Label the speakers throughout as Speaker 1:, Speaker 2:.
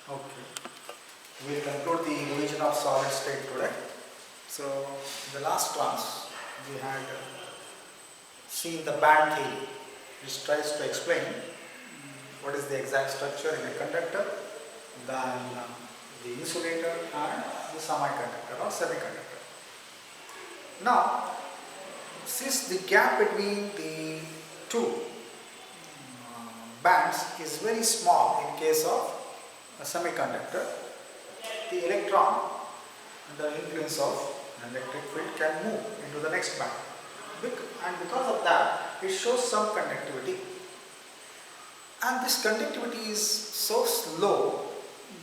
Speaker 1: Okay. We'll conclude the revision of solid state today. So, in the last class, we had seen the band theory, which tries to explain what is the exact structure in a conductor, then the insulator and the semiconductor or semiconductor. Now, since the gap between the two bands is very small in case of a semiconductor, the electron under the influence of an electric field can move into the next band, and because of that it shows some conductivity, and this conductivity is so slow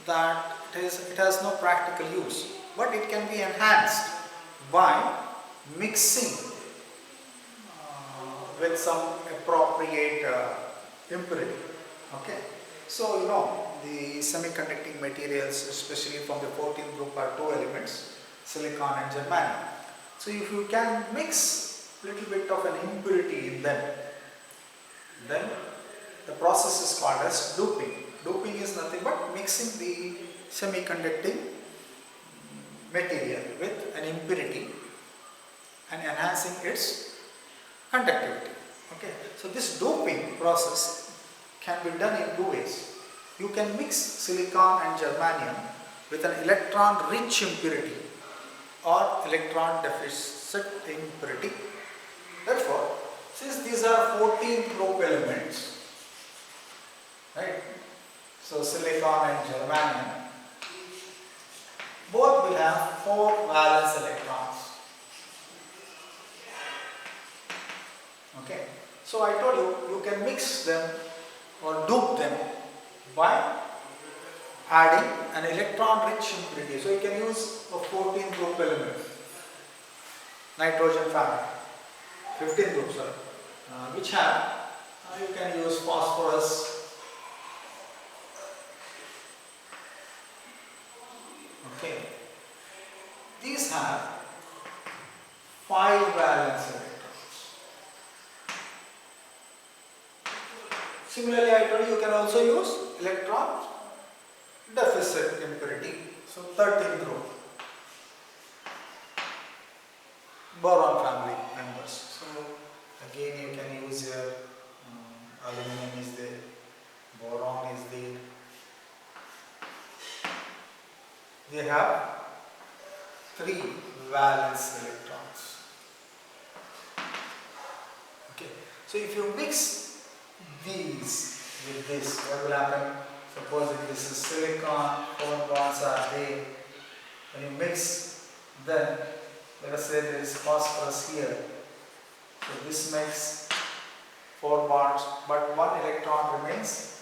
Speaker 1: that it has no practical use, but it can be enhanced by mixing with some appropriate impurity. Okay, so the semiconducting materials, especially from the 14th group, are two elements, silicon and germanium. So if you can mix a little bit of an impurity in them, then the process is called as doping. Doping is nothing but mixing the semiconducting material with an impurity and enhancing its conductivity. Okay, so this doping process can be done in two ways. You can mix silicon and germanium with an electron rich impurity or electron deficit impurity. Therefore, since these are 14th group elements, right? So silicon and germanium both will have 4 valence electrons. Okay, so I told you can mix them or dope them by adding an electron rich impurity. So you can use a 14th group element, nitrogen family, 15th group, sorry, which have, you can use phosphorus. Okay, these have 5 valence electrons. Similarly, I told you can also use electron deficit impurity, so 13th group, boron family members. So again you can use your aluminum is there, boron is there. They have 3 valence electrons. Okay, so if you mix these with this, what will happen? Suppose if this is silicon, 4 bonds are there. When you mix, then let us say there is phosphorus here. So this makes 4 bonds, but 1 electron remains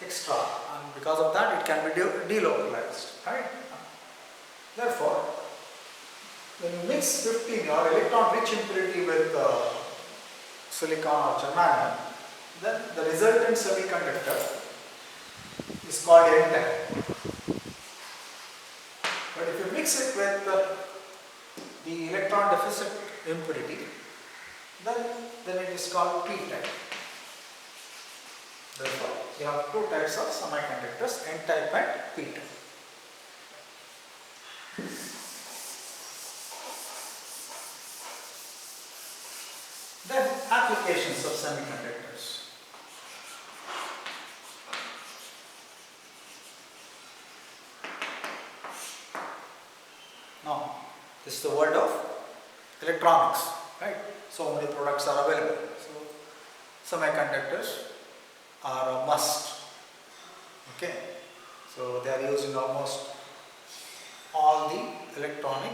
Speaker 1: extra, and because of that it can be delocalized, right? Therefore, when you mix 15 or electron rich impurity with silicon or germanium, then the resultant semiconductor is called N-type. But if you mix it with the electron deficit impurity, then it is called P-type. Therefore, you have 2 types of semiconductors, N-type and P-type. Then applications of semiconductors. Now, this is the world of electronics, right? So many products are available. So semiconductors are a must. Okay, so they are used in almost all the electronic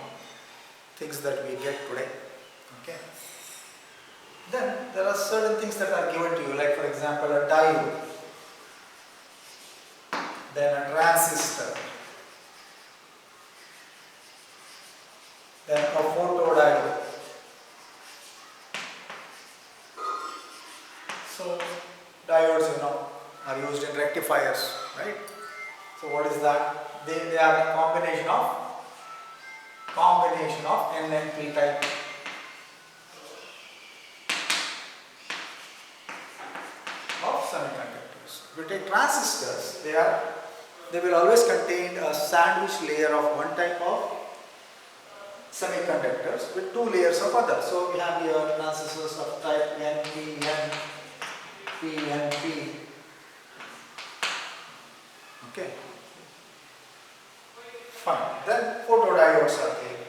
Speaker 1: things that we get today. Okay. Then there are certain things that are given to you, like for example a diode, then a transistor, then a photodiode. So diodes, are used in rectifiers, right? So what is that? They are a combination of N and P type. Of semiconductors. If you take transistors, they are they will always contain a sandwich layer of one type of semiconductors with two layers of other. So we have here transistors of type N, P, N, P, N, P. Okay. Fine. Then photodiodes are there.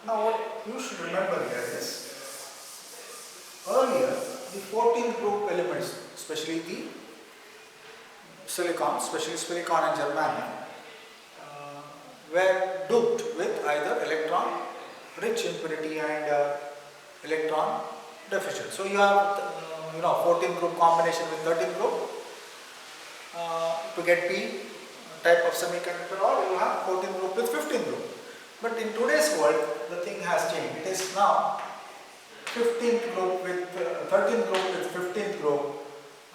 Speaker 1: Now what you should remember here is, earlier the 14 group elements, especially the silicon, especially silicon and germanium, were doped with either electron rich impurity and electron deficient. So you have 14 group combination with 13 group to get P type of semiconductor, or you have 14 group with 15 group. But in today's world the thing has changed. It is now 15th group with 13th group with 15th group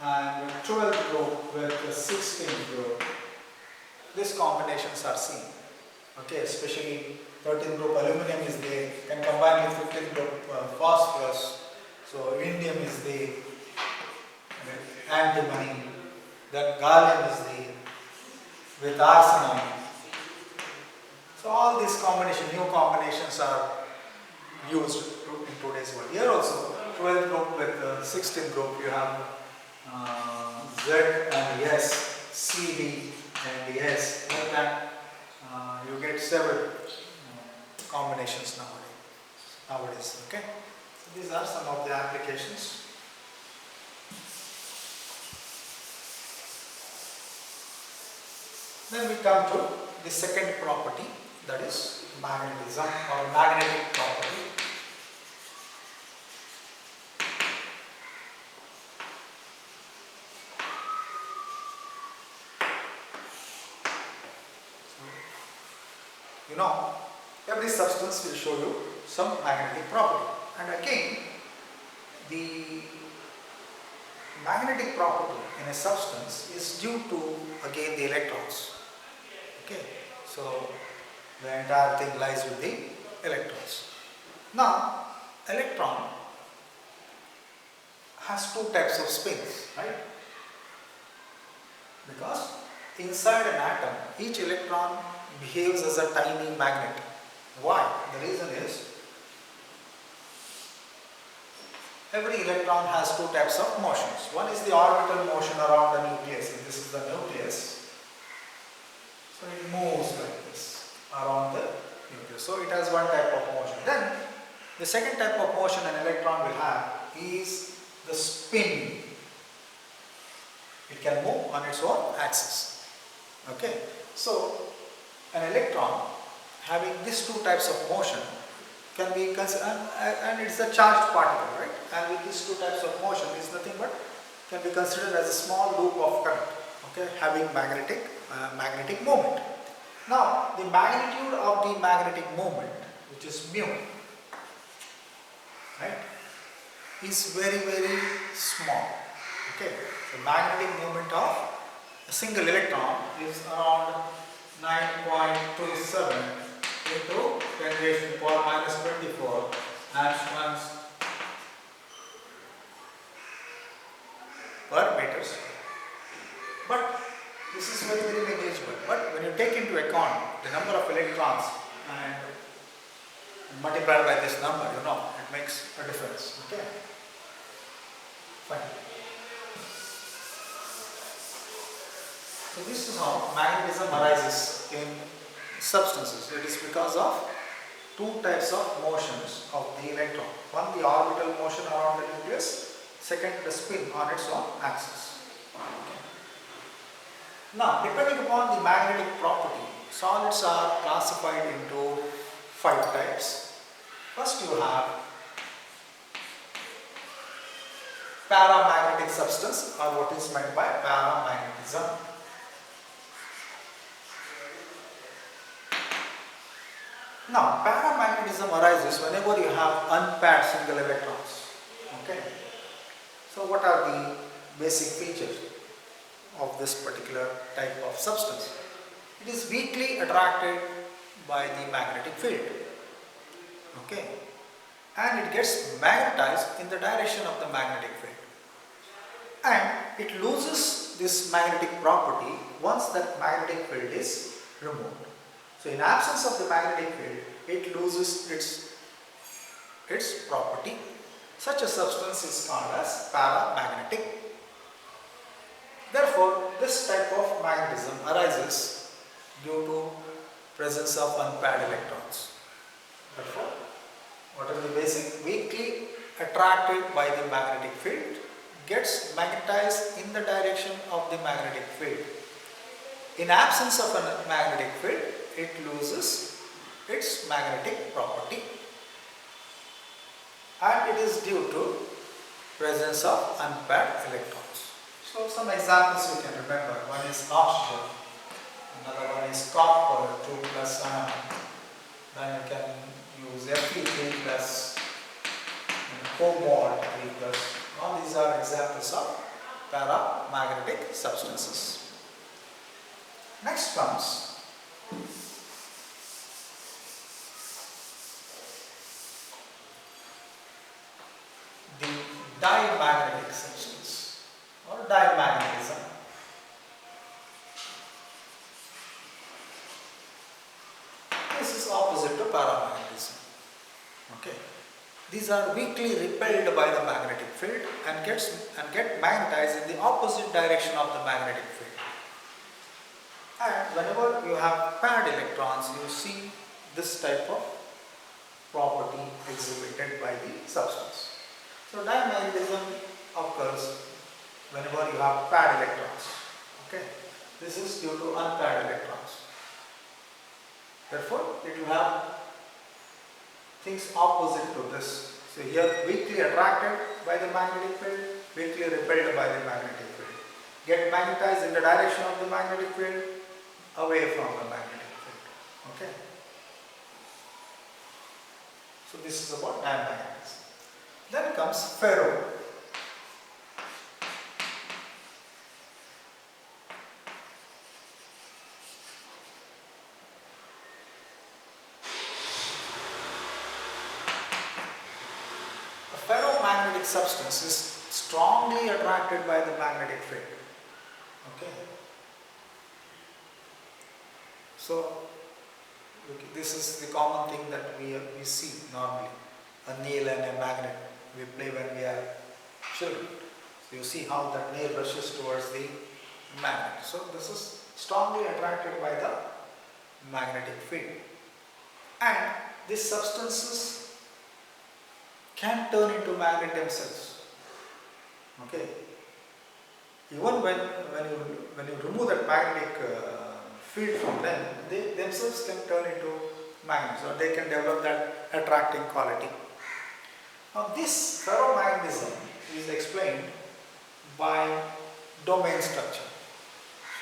Speaker 1: and 12th group with 16th group. These combinations are seen. Okay, especially 13th group aluminum is there, can combine with 15th group phosphorus. So indium is there, antimony, then gallium is there with arsenide. So all these new combinations are used in today's world. Here also 12th group with 16th group, you have Z and S, CD and S, you get several combinations nowadays. Okay, so these are some of the applications. Then we come to the second property, that is magnetism or magnetic property. Every substance will show you some magnetic property, and again the magnetic property in a substance is due to again the electrons. Okay, so the entire thing lies with the electrons. Now electron has two types of spins, right? Because inside an atom each electron behaves as a tiny magnet. Why? The reason is, every electron has two types of motions. One is the orbital motion around the nucleus. If this is the nucleus, so it moves like this around the nucleus. So it has one type of motion. Then the second type of motion an electron will have is the spin. It can move on its own axis. Okay, so an electron having these two types of motion can be considered, and it's a charged particle, right? And with these two types of motion is nothing but can be considered as a small loop of current, okay, having magnetic moment. Now the magnitude of the magnetic moment, which is mu, right, is very small. Okay, the magnetic moment of a single electron is around 9.27 into 10 raised to the power minus 24 angstroms per meter square. But this is very negligible. But when you take into account the number of electrons and multiply by this number, it makes a difference. Okay, fine. So this is how magnetism arises in substances. It is because of two types of motions of the electron. One, the orbital motion around the nucleus. Second, the spin on its own axis. Now, depending upon the magnetic property, solids are classified into 5 types. First, you have paramagnetic substance, or what is meant by paramagnetism. Now, paramagnetism arises whenever you have unpaired single electrons. Okay. So, what are the basic features of this particular type of substance? It is weakly attracted by the magnetic field. Okay. And it gets magnetized in the direction of the magnetic field. And it loses loses this magnetic property once that magnetic field is removed. So in absence of the magnetic field, it loses its property. Such a substance is called as paramagnetic. Therefore, this type of magnetism arises due to presence of unpaired electrons. Therefore, what is the basic? Weakly attracted by the magnetic field gets magnetized in the direction of the magnetic field. In absence of a magnetic field, it loses its magnetic property, and it is due to presence of unpaired electrons. So some examples you can remember. One is oxygen, another one is copper 2 plus ion, then you can use Fe3 plus and cobalt 3 plus. All these are examples of paramagnetic substances. Next comes the diamagnetic substance or diamagnetism. This is opposite to paramagnetism. Okay. These are weakly repelled by the magnetic field and get magnetized in the opposite direction of the magnetic field. And whenever you have paired electrons, you see this type of property exhibited by the substance. So diamagnetism occurs whenever you have paired electrons. Okay, this is due to unpaired electrons. Therefore, it will have things opposite to this. So here, weakly attracted by the magnetic field, weakly repelled by the magnetic field. Get magnetized in the direction of the magnetic field, away from the magnetic field. Okay. So this is about diamagnetism. Then comes ferro. A ferromagnetic substance is strongly attracted by the magnetic field. Okay. So this is the common thing that we see normally. A nail and a magnet we play when we are children. So you see how that nail rushes towards the magnet. So this is strongly attracted by the magnetic field. And these substances can turn into magnet themselves. Okay. Even when you remove that magnetic field from them, they themselves can turn into magnets, or they can develop that attracting quality. Now this ferromagnetism is explained by domain structure.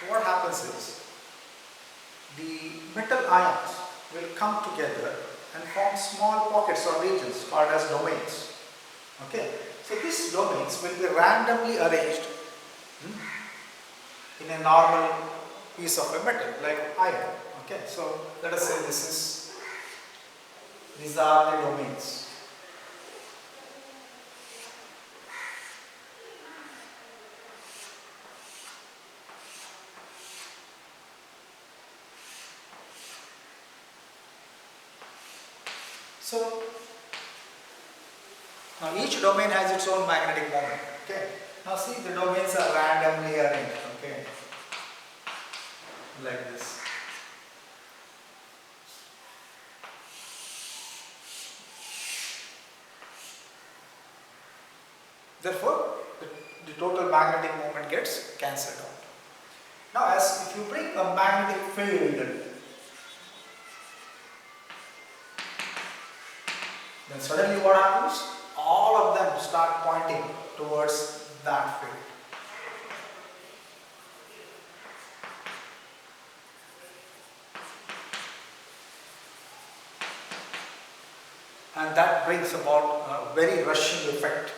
Speaker 1: So what happens is, the metal ions will come together and form small pockets or regions called as domains. Okay, so these domains will be randomly arranged in a normal piece of a metal like iron. Okay, so let us say these are the domains. So now each domain has its own magnetic moment. Okay, now see, the domains are randomly arranged. Okay, like this. Therefore, the total magnetic moment gets cancelled out. Now, as if you bring a magnetic field, then suddenly what happens? All of them start pointing towards that field. And that brings about a very rushing effect,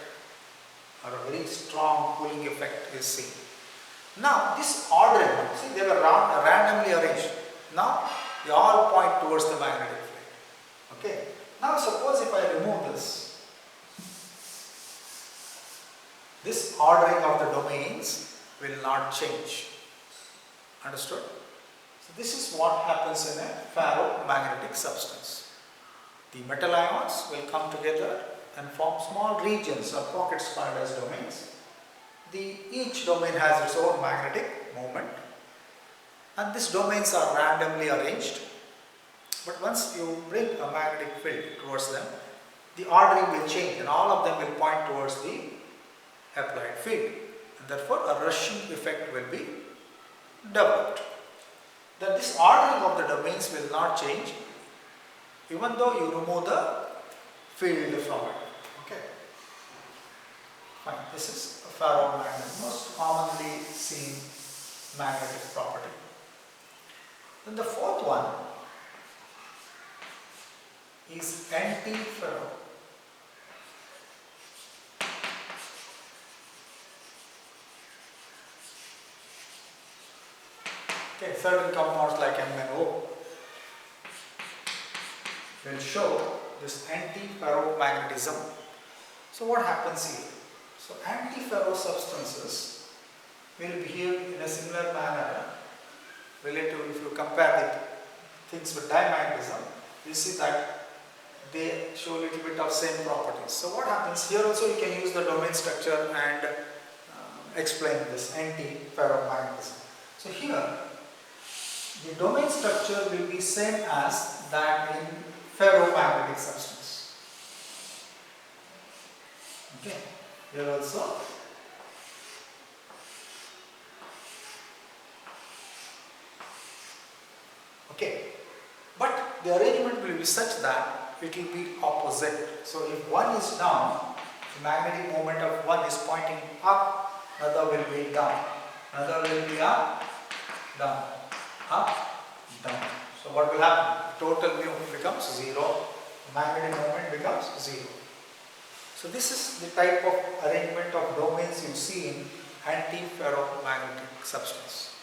Speaker 1: or a very strong pulling effect is seen. Now this ordering, see, they were randomly arranged. Now they all point towards the magnetic field. Okay. Now suppose if I remove this ordering of the domains will not change. Understood? So this is what happens in a ferromagnetic substance. The metal ions will come together and form small regions or pockets called as domains. Each domain has its own magnetic moment, and these domains are randomly arranged. But once you bring a magnetic field towards them, the ordering will change and all of them will point towards the applied field, and therefore a rushing effect will be developed. Then this ordering of the domains will not change even though you remove the field from it. Okay. Fine. This is a ferromagnet, most commonly seen magnetic property. Then the fourth one is anti-ferro. Okay, certain compounds like MnO will show this anti-ferromagnetism. So what happens here? So anti-ferro substances will behave in a similar manner relative. If you compare the things with dimagnetism, you see that they show a little bit of same properties. So what happens here also, you can use the domain structure and explain this anti-ferromagnetism. So here the domain structure will be same as that in ferromagnetic substance. Okay, here also okay, but the arrangement will be such that it will be opposite. So if one is down, the magnetic moment of one is pointing up, another will be down, another will be up, down, up, down. So what will happen? Total mu becomes 0, magnetic moment becomes 0. So this is the type of arrangement of domains you see in anti-ferromagnetic substance.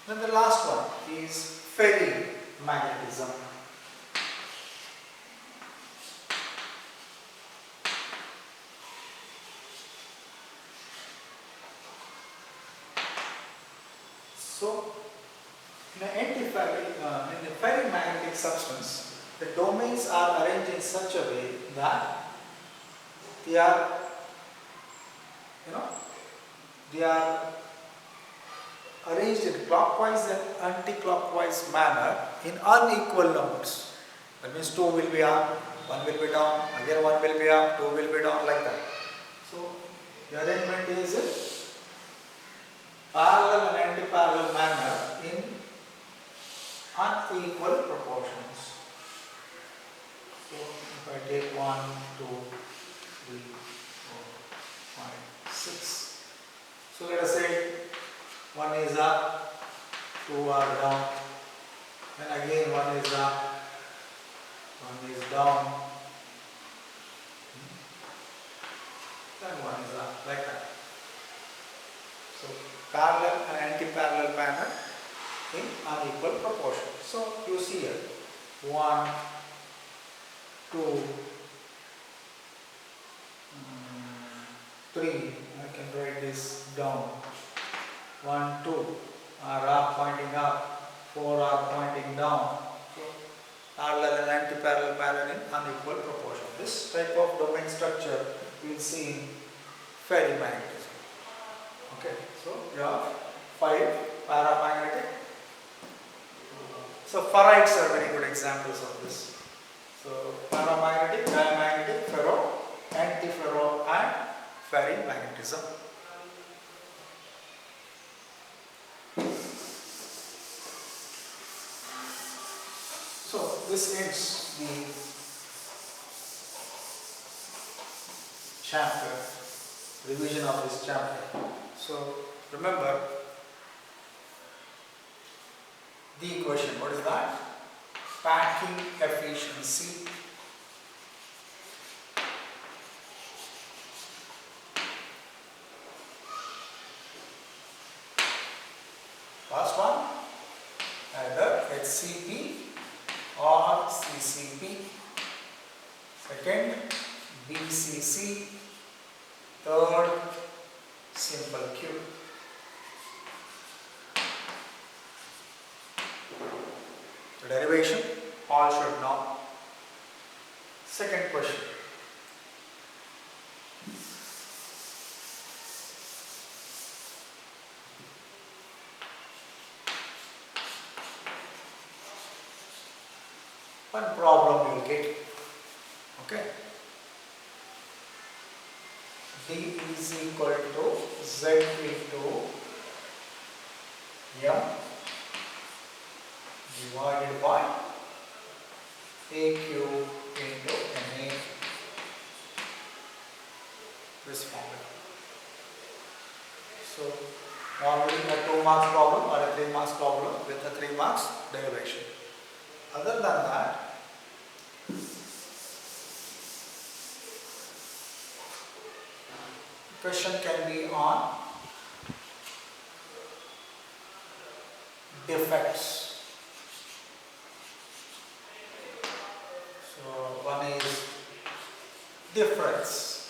Speaker 1: Then the last one is ferromagnetism. So in the ferromagnetic substance, the domains are arranged in such a way that they are arranged in clockwise and anti-clockwise manner in unequal numbers. That means 2 will be up, 1 will be down, again 1 will be up, 2 will be down, like that. So the arrangement is in parallel and anti-parallel manner in unequal proportions. So if I take 1, 2, 3, 4, 5, 6. So let us say 1 is up, 2 are down, then again 1 is up, 1 is down, then 1 is up, like that. So parallel and anti-parallel manner in unequal proportion. So you see here 1, 2, 3, I can write this down. 1, 2 are up, pointing up, 4 are pointing down. So parallel and anti-parallel manner in unequal proportion. This type of domain structure we will see in ferromagnetism. Okay, so you have 5 paramagnetic. So ferrites are very good examples of this. So paramagnetic, diamagnetic, ferro, antiferro and ferromagnetism. So this ends the chapter, revision of this chapter. So remember the equation. What is that? Packing efficiency first one, either HCP or CCP. Second, BCC. Third, simple Q. So derivation, all should know. Second question. One problem you will get. Okay. D is equal to Z into M divided by AQ into NA. This formula. So normally a 2 marks problem or a 3 marks problem with a 3 marks derivation. Other than that, question can be on defects. So one is difference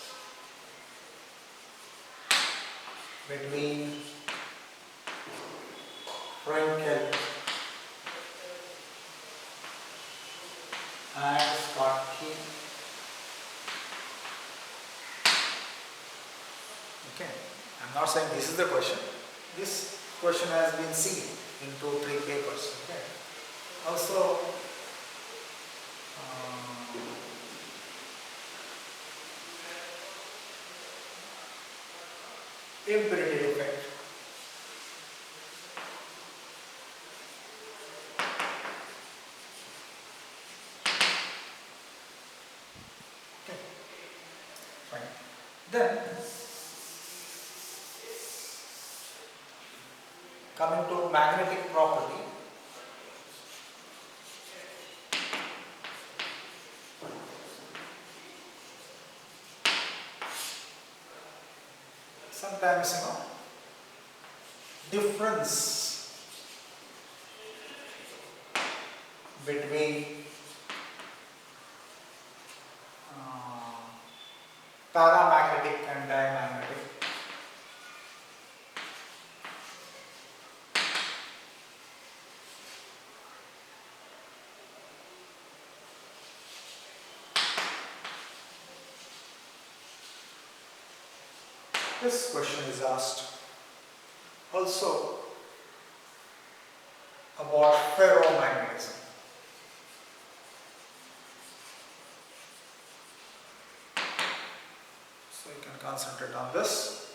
Speaker 1: between Frankel and Schottky. Okay, I'm not saying this is the question. This question has been seen in 2-3 papers. Okay. Also, imperative effect. Okay. Fine. Then coming to magnetic property. Sometimes, difference between paramagnetic and diamagnetic. This question is asked. Also about ferromagnetism. So you can concentrate on this.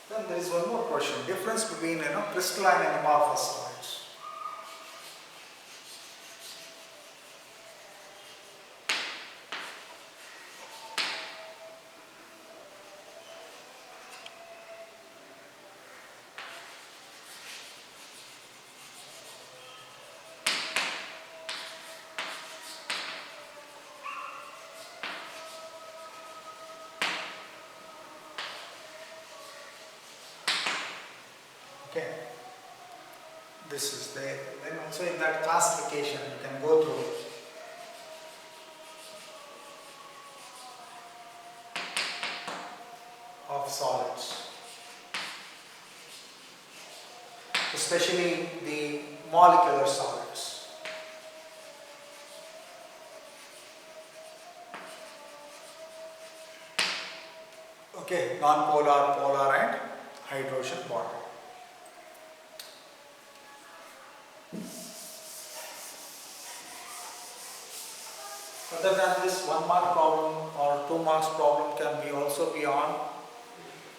Speaker 1: Then there is one more question. Difference between crystalline and amorphous solids. Okay, this is there. Then also in that classification you can go through of solids, especially the molecular solids. Okay, non-polar, polar and hydrogen bond. Other than this 1 mark problem or 2 marks problem can be also be on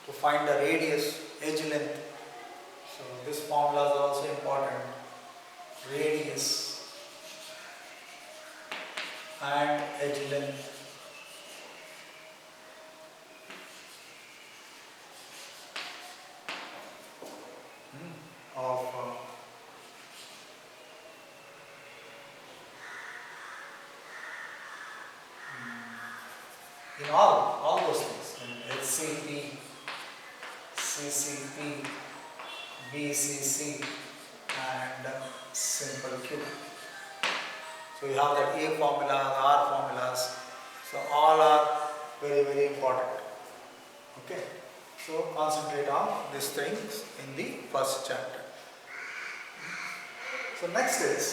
Speaker 1: to find the radius, edge length. So this formula is also important. Radius and edge length. Of in all those things, in HCP, CCP, BCC and simple Q. So you have that A formula, the R formulas. So all are very, very important. Okay. So concentrate on these things in the first chapter. So next is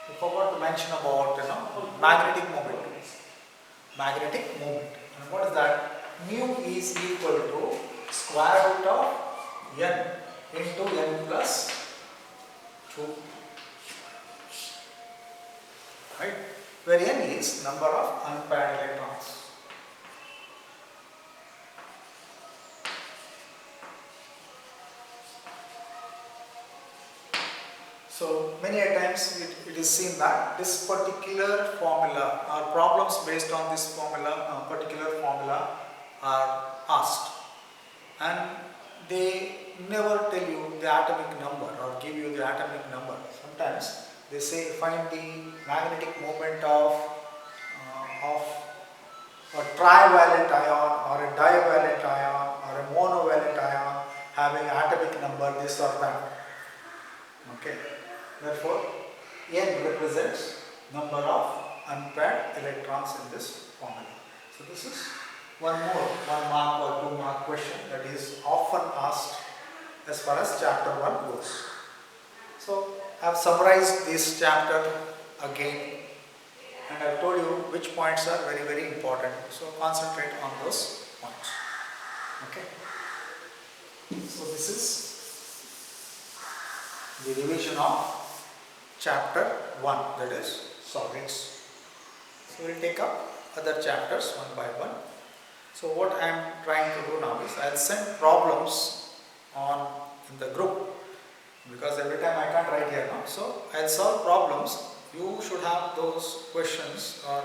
Speaker 1: we forgot to mention about magnetic moment. Magnetic moment. And what is that? Mu is equal to square root of n into n plus 2. Right? Where n is number of unpaired electrons. So many a times it is seen that this particular formula or problems based on this formula, particular formula are asked, and they never tell you the atomic number or give you the atomic number. Sometimes they say find the magnetic moment of a trivalent ion or a divalent ion or a monovalent ion having atomic number this or that. Okay. Therefore, n represents number of unpaired electrons in this formula. So this is one mark or 2 mark question that is often asked as far as chapter 1 goes. So I have summarized this chapter again, and I have told you which points are very, very important. So concentrate on those points. Okay. So this is the revision of chapter 1, that is solids. So we will take up other chapters one by one. So what I am trying to do now is I will send problems in the group, because every time I can't write here now. So I will solve problems. You should have those questions or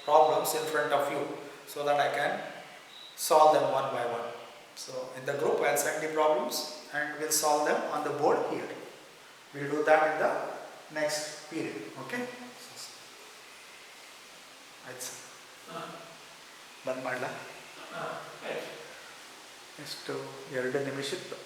Speaker 1: problems in front of you so that I can solve them one by one. So in the group I will send the problems and we will solve them on the board here. We will do that in the next period. Okay? ಆಯ್ತು ಬಂದ್ ಮಾಡಲ ಎಷ್ಟು 2 ನಿಮಿಷದ್ದು